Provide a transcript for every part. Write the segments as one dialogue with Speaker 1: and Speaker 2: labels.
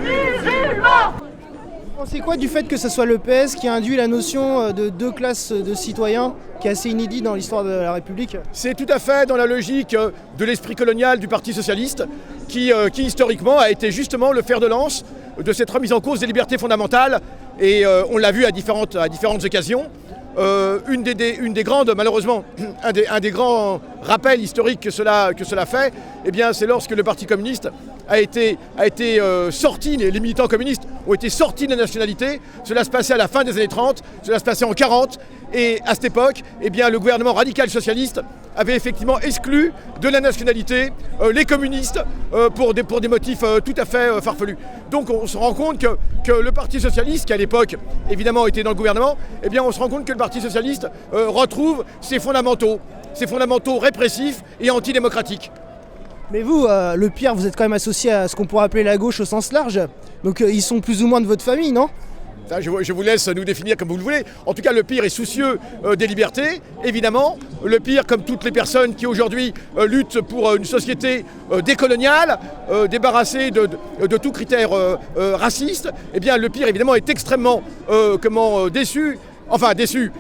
Speaker 1: musulmans.
Speaker 2: Vous pensez quoi du fait que ce soit le PS qui a induit la notion de deux classes de citoyens, qui est assez inédit dans l'histoire de la République?
Speaker 3: C'est tout à fait dans la logique de l'esprit colonial du Parti socialiste, qui historiquement a été justement le fer de lance de cette remise en cause des libertés fondamentales. Et on l'a vu à différentes occasions. Une des grandes, malheureusement, un des grands rappels historiques que cela fait, eh bien, c'est lorsque le Parti communiste a été sorti, les militants communistes ont été sortis de la nationalité. Cela se passait à la fin des années 30, cela se passait en 40. Et à cette époque, eh bien, le gouvernement radical socialiste avait effectivement exclu de la nationalité les communistes pour des motifs tout à fait farfelus. Donc on se rend compte que le Parti socialiste, qui à l'époque évidemment était dans le gouvernement, eh bien on se rend compte que le Parti socialiste retrouve ses fondamentaux répressifs et antidémocratiques.
Speaker 2: Mais vous, le pire, vous êtes quand même associé à ce qu'on pourrait appeler la gauche au sens large. Donc ils sont plus ou moins de votre famille, non ?
Speaker 3: Je vous laisse nous définir comme vous le voulez. En tout cas, le pire est soucieux des libertés, évidemment. Le pire, comme toutes les personnes qui aujourd'hui luttent pour une société décoloniale, débarrassée de tout critère raciste, eh bien, le pire, évidemment, est extrêmement déçu. Enfin, déçu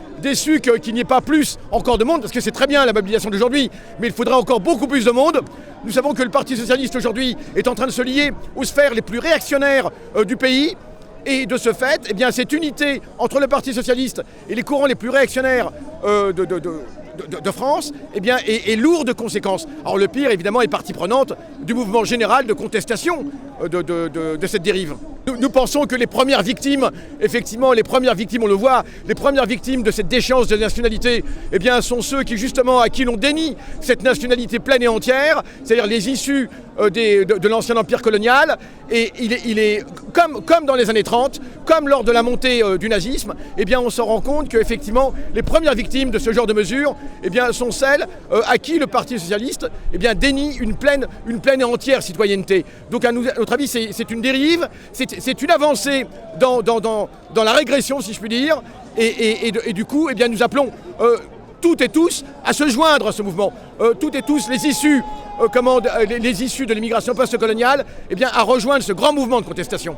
Speaker 3: qu'il n'y ait pas plus encore de monde, parce que c'est très bien la mobilisation d'aujourd'hui, mais il faudra encore beaucoup plus de monde. Nous savons que le Parti socialiste aujourd'hui est en train de se lier aux sphères les plus réactionnaires du pays. Et de ce fait, eh bien, cette unité entre le Parti socialiste et les courants les plus réactionnaires de France, eh bien, est lourde de conséquences. Alors le pire, évidemment, est partie prenante du mouvement général de contestation de cette dérive. Nous pensons que les premières victimes, effectivement, on le voit, les premières victimes de cette déchéance de nationalité, eh bien, sont ceux qui, justement, à qui l'on dénie cette nationalité pleine et entière, c'est-à-dire les issus de l'ancien empire colonial. Et il est comme dans les années 30, comme lors de la montée du nazisme, eh bien, on se rend compte qu'effectivement, les premières victimes de ce genre de mesures, eh bien, sont celles à qui le Parti socialiste, eh bien, dénie une pleine et entière citoyenneté. Donc, à notre avis, c'est une dérive, c'est une avancée dans la régression, si je puis dire, et du coup, eh bien, nous appelons toutes et tous à se joindre à ce mouvement. Toutes et tous les issus de l'immigration post-coloniale, eh bien, à rejoindre ce grand mouvement de contestation.